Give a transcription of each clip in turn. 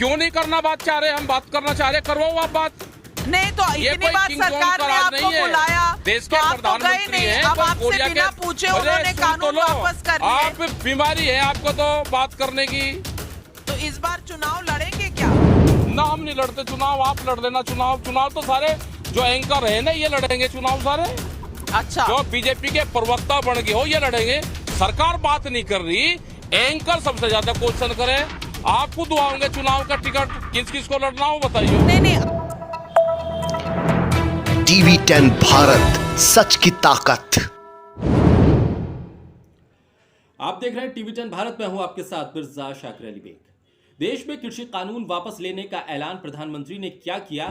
क्यों नहीं करना बात चाह रहे? हम बात करना चाह रहे, करवाओ आप बात। नहीं तो इतनी बात सरकार ने आपको बुलाया, देश के तो आप तो गए प्रधानमंत्री नहीं। हैं, अब कोई आपसे कोरिया बिना के- पूछे अरे उन्होंने सुन तो कानून लो, वापस कर लिए। आप बीमारी है आपको तो बात करने की। तो इस बार चुनाव लड़ेंगे क्या? ना हम नहीं लड़ते चुनाव, आप लड़ देना चुनाव। चुनाव तो सारे जो एंकर है ना ये लड़ेंगे चुनाव सारे। अच्छा, जो बीजेपी के प्रवक्ता बन गए हो ये लड़ेंगे। सरकार बात नहीं कर रही, एंकर सबसे ज्यादा क्वेश्चन करे। आप खुद आओगे चुनाव का टिकट किस किस को लड़ना हो बताइए। नहीं टीवी 10 भारत, सच की ताकत। आप देख रहे हैं टीवी 10 भारत में, हूं आपके साथ मिर्जा शाकिर अली बेग। देश में कृषि कानून वापस लेने का ऐलान प्रधानमंत्री ने क्या किया,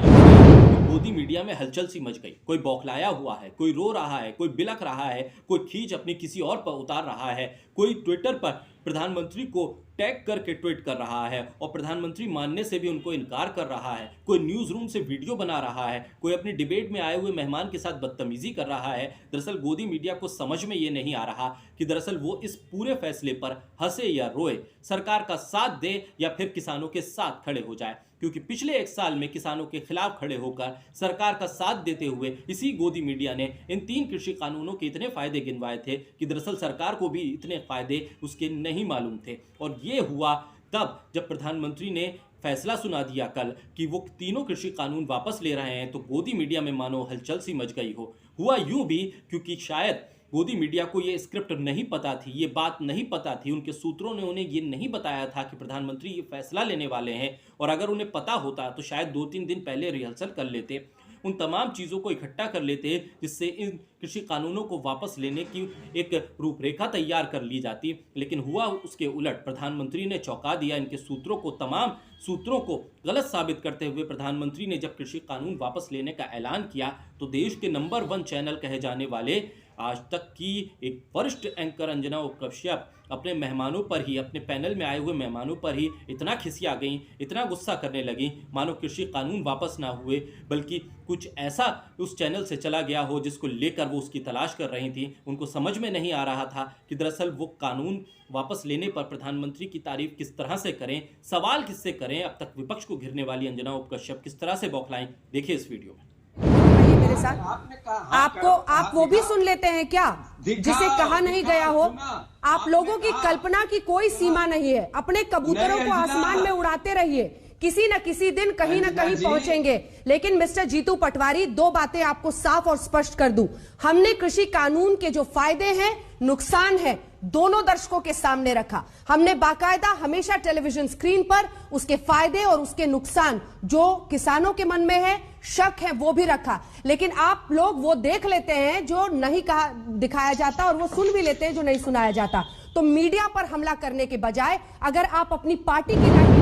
मोदी मीडिया में हलचल सी मच गई। कोई बौखलाया हुआ है, कोई रो रहा है, कोई बिलख रहा है, कोई खींच अपनी किसी और पर उतार रहा है, कोई ट्विटर पर प्रधानमंत्री को टैग करके ट्वीट कर रहा है और प्रधानमंत्री मानने से भी उनको इनकार कर रहा है, कोई न्यूज रूम से वीडियो बना रहा है, कोई अपनी डिबेट में आए हुए मेहमान के साथ बदतमीजी कर रहा है। दरअसल गोदी मीडिया को समझ में ये नहीं आ रहा कि दरअसल वो इस पूरे फैसले पर हंसे या रोए, सरकार का साथ दे या फिर किसानों के साथ खड़े हो जाए। क्योंकि पिछले एक साल में किसानों के खिलाफ खड़े होकर सरकार का साथ देते हुए इसी गोदी मीडिया ने इन 3 कृषि कानूनों के इतने फायदे गिनवाए थे कि दरअसल सरकार को भी इतने फायदे उसके नहीं मालूम थे। और ये हुआ तब जब प्रधानमंत्री ने फैसला सुना दिया कल कि वो तीनों कृषि कानून वापस ले रहे हैं, तो गोदी मीडिया में मानो हलचल सी मच गई हो। हुआ यूं भी क्योंकि शायद गोदी मीडिया को ये स्क्रिप्ट नहीं पता थी, ये बात नहीं पता थी, उनके सूत्रों ने उन्हें ये नहीं बताया था कि प्रधानमंत्री ये फैसला लेने वाले हैं। और अगर उन्हें पता होता तो शायद 2-3 दिन पहले रिहर्सल कर लेते, उन तमाम चीज़ों को इकट्ठा कर लेते जिससे इन कृषि कानूनों को वापस लेने की एक रूपरेखा तैयार कर ली जाती। लेकिन हुआ उसके उलट, प्रधानमंत्री ने चौंका दिया। इनके सूत्रों को, तमाम सूत्रों को गलत साबित करते हुए प्रधानमंत्री ने जब कृषि कानून वापस लेने का ऐलान किया तो देश के नंबर 1 चैनल कहे जाने वाले आज तक की एक वरिष्ठ एंकर अंजना कश्यप अपने मेहमानों पर ही, अपने पैनल में आए हुए मेहमानों पर ही इतना खिसिया गई, इतना गुस्सा करने लगी मानो कृषि कानून वापस ना हुए बल्कि कुछ ऐसा उस चैनल से चला गया हो जिसको लेकर वो उसकी तलाश कर रही थी। उनको समझ में नहीं आ रहा था कि दरअसल वो कानून वापस लेने पर प्रधानमंत्री की तारीफ किस तरह से करें, सवाल किससे करें। अब तक विपक्ष को घिरने वाली अंजना कश्यप किस तरह से बौखलाएं, देखिए इस वीडियो में। मेरे साथ आप वो भी सुन लेते हैं क्या जिसे कहा नहीं गया हो? आप लोगों की कल्पना की कोई सीमा नहीं है। अपने कबूतरों को आसमान में उड़ाते रहिए, किसी न किसी दिन कहीं न कहीं पहुंचेंगे। लेकिन मिस्टर जीतू पटवारी, 2 बातें आपको साफ और स्पष्ट कर दूं। हमने कृषि कानून के जो फायदे हैं, नुकसान है, दोनों दर्शकों के सामने रखा। हमने बाकायदा हमेशा टेलीविजन स्क्रीन पर उसके फायदे और उसके नुकसान, जो किसानों के मन में है, शक है, वो भी रखा। लेकिन आप लोग वो देख लेते हैं जो नहीं कहा दिखाया जाता और वो सुन भी लेते हैं जो नहीं सुनाया जाता। तो मीडिया पर हमला करने के बजाय अगर आप अपनी पार्टी की लाइन,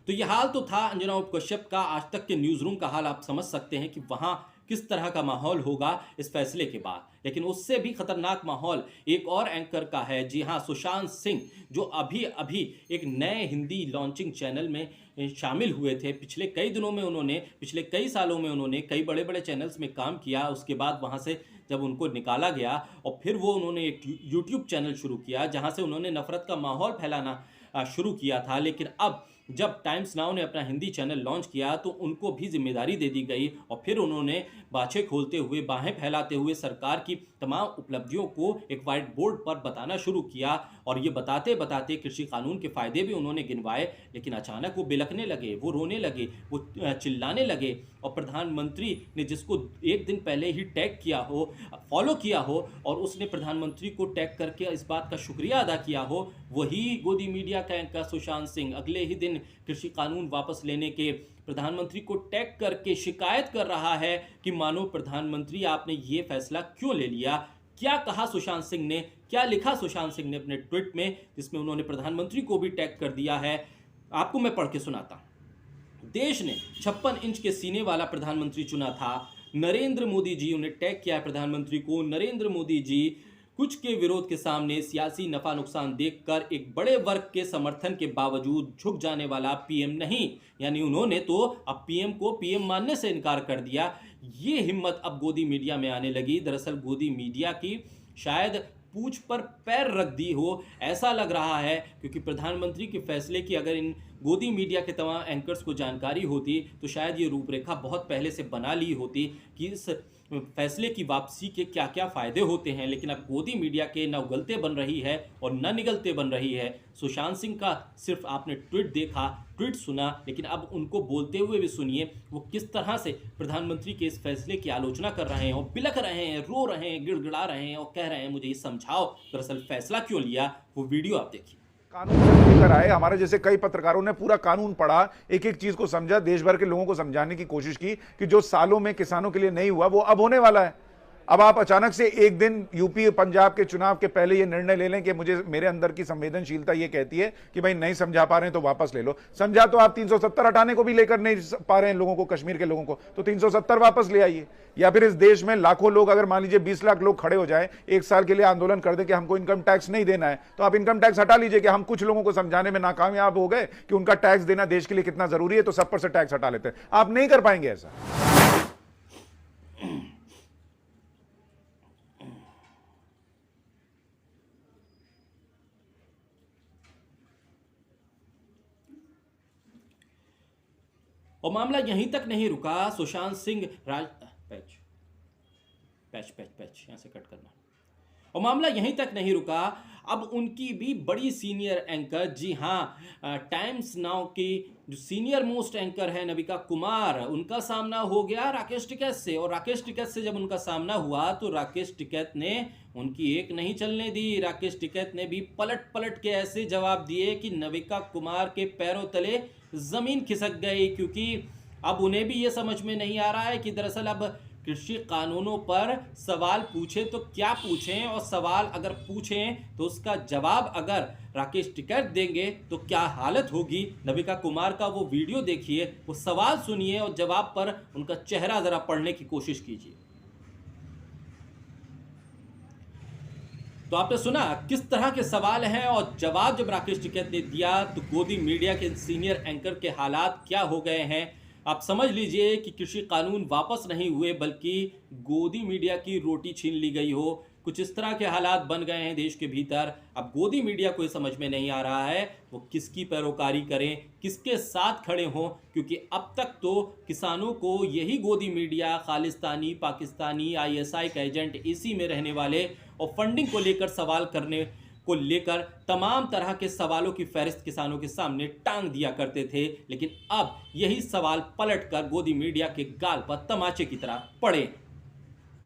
तो यह हाल तो था अंजना कश्यप का। आज तक के न्यूज रूम का हाल आप समझ सकते हैं कि वहां किस तरह का माहौल होगा इस फैसले के बाद। लेकिन उससे भी खतरनाक माहौल एक और एंकर का है। जी हां, सुशांत सिंह, जो अभी अभी एक नए हिंदी लॉन्चिंग चैनल में शामिल हुए थे। पिछले कई दिनों में उन्होंने, पिछले कई सालों में उन्होंने कई बड़े बड़े चैनल्स में काम किया। उसके बाद वहां से जब उनको निकाला गया और फिर वो उन्होंने एक यूट्यूब चैनल शुरू किया जहां से उन्होंने नफरत का माहौल फैलाना शुरू किया था। लेकिन अब जब टाइम्स नाउ ने अपना हिंदी चैनल लॉन्च किया तो उनको भी जिम्मेदारी दे दी गई और फिर उन्होंने बाछें खोलते हुए, बाहें फैलाते हुए सरकार की तमाम उपलब्धियों को एक व्हाइट बोर्ड पर बताना शुरू किया। और ये बताते बताते कृषि कानून के फायदे भी उन्होंने गिनवाए। लेकिन अचानक वो बिलखने लगे, वो रोने लगे, वो चिल्लाने लगे। और प्रधानमंत्री ने जिसको एक दिन पहले ही टैग किया हो, फॉलो किया हो और उसने प्रधानमंत्री को टैग करके इस बात का शुक्रिया अदा किया हो, वही गोदी मीडिया का एंकर सुशांत सिंह अगले ही दिन कृषि कानून वापस लेने के प्रधानमंत्री को टैग करके शिकायत कर रहा है कि मानो प्रधानमंत्री आपने ये फैसला क्यों ले लिया। क्या कहा सुशांत सिंह ने, क्या लिखा सुशांत सिंह ने अपने ट्वीट में, जिसमें उन्होंने प्रधानमंत्री को भी टैग कर दिया है, आपको मैं पढ़ के सुनाता हूं। देश ने 56 इंच के सीने वाला प्रधानमंत्री चुना था। नरेंद्र मोदी जी, उन्हें टैग किया है प्रधानमंत्री को। नरेंद्र मोदी जी कुछ के विरोध के सामने सियासी नफा नुकसान देखकर एक बड़े वर्ग के समर्थन के बावजूद झुक जाने वाला पीएम नहीं। यानी उन्होंने तो अब पीएम को पीएम मानने से इनकार कर दिया। ये हिम्मत अब गोदी मीडिया में आने लगी। दरअसल गोदी मीडिया की शायद पूंछ पर पैर रख दी हो, ऐसा लग रहा है। क्योंकि प्रधानमंत्री के फैसले की अगर इन गोदी मीडिया के तमाम एंकर्स को जानकारी होती तो शायद ये रूपरेखा बहुत पहले से बना ली होती कि इस फैसले की वापसी के क्या क्या फ़ायदे होते हैं। लेकिन अब गोदी मीडिया के न उगलते बन रही है और न निगलते बन रही है। सुशांत सिंह का सिर्फ आपने ट्वीट देखा, ट्वीट सुना, लेकिन अब उनको बोलते हुए भी सुनिए वो किस तरह से प्रधानमंत्री के इस फैसले की आलोचना कर रहे हैं और बिलख रहे हैं, रो रहे हैं, गिड़गिड़ा रहे हैं और कह रहे हैं मुझे ये समझाओ दरअसल फैसला क्यों लिया। वो वीडियो आप देखिए। कानून जब लेकर आए, हमारे जैसे कई पत्रकारों ने पूरा कानून पढ़ा, एक एक चीज को समझा, देश भर के लोगों को समझाने की कोशिश की कि जो सालों में किसानों के लिए नहीं हुआ वो अब होने वाला है। अब आप अचानक से एक दिन यूपी पंजाब के चुनाव के पहले ये निर्णय ले लें कि मुझे मेरे अंदर की संवेदनशीलता ये कहती है कि भाई नहीं समझा पा रहे हैं तो वापस ले लो। समझा तो आप 370 हटाने को भी लेकर नहीं पा रहे हैं लोगों को, कश्मीर के लोगों को, तो 370 वापस ले आइए। या फिर इस देश में लाखों लोग, अगर मान लीजिए 20 लाख लोग खड़े हो जाए, एक साल के लिए आंदोलन कर दे कि हमको इनकम टैक्स नहीं देना है, तो आप इनकम टैक्स हटा लीजिए। कि हम कुछ लोगों को समझाने में नाकामयाब हो गए कि उनका टैक्स देना देश के लिए कितना जरूरी है, तो सब पर से टैक्स हटा लेते हैं। आप नहीं कर पाएंगे ऐसा। और मामला यहीं तक नहीं रुका। सुशांत सिंह यहां से कट करना। और मामला यहीं तक नहीं रुका, अब उनकी भी बड़ी सीनियर एंकर, जी हाँ, टाइम्स नाउ की जो सीनियर मोस्ट एंकर है नविका कुमार, उनका सामना हो गया राकेश टिकैत से। और राकेश टिकैत से जब उनका सामना हुआ तो राकेश टिकैत ने उनकी एक नहीं चलने दी। राकेश टिकैत ने भी पलट पलट के ऐसे जवाब दिए कि नविका कुमार के पैरों तले जमीन खिसक गई, क्योंकि अब उन्हें भी ये समझ में नहीं आ रहा है कि दरअसल अब कृषि कानूनों पर सवाल पूछे तो क्या पूछें, और सवाल अगर पूछें तो उसका जवाब अगर राकेश टिकैत देंगे तो क्या हालत होगी। नविका कुमार का वो वीडियो देखिए, वो सवाल सुनिए और जवाब पर उनका चेहरा जरा पढ़ने की कोशिश कीजिए। तो आपने सुना किस तरह के सवाल हैं, और जवाब जब राकेश टिकैत ने दिया तो गोदी मीडिया के सीनियर एंकर के हालात क्या हो गए हैं। आप समझ लीजिए कि कृषि कानून वापस नहीं हुए बल्कि गोदी मीडिया की रोटी छीन ली गई हो। कुछ इस तरह के हालात बन गए हैं देश के भीतर। अब गोदी मीडिया को समझ में नहीं आ रहा है वो किसकी पैरोकारी करें, किसके साथ खड़े हों, क्योंकि अब तक तो किसानों को यही गोदी मीडिया खालिस्तानी, पाकिस्तानी, ISI का एजेंट, इसी में रहने वाले और फंडिंग को लेकर सवाल करने को लेकर तमाम तरह के सवालों की फहरिस्त किसानों के सामने टांग दिया करते थे। लेकिन अब यही सवाल पलटकर गोदी मीडिया के गाल पर तमाचे की तरह पड़े।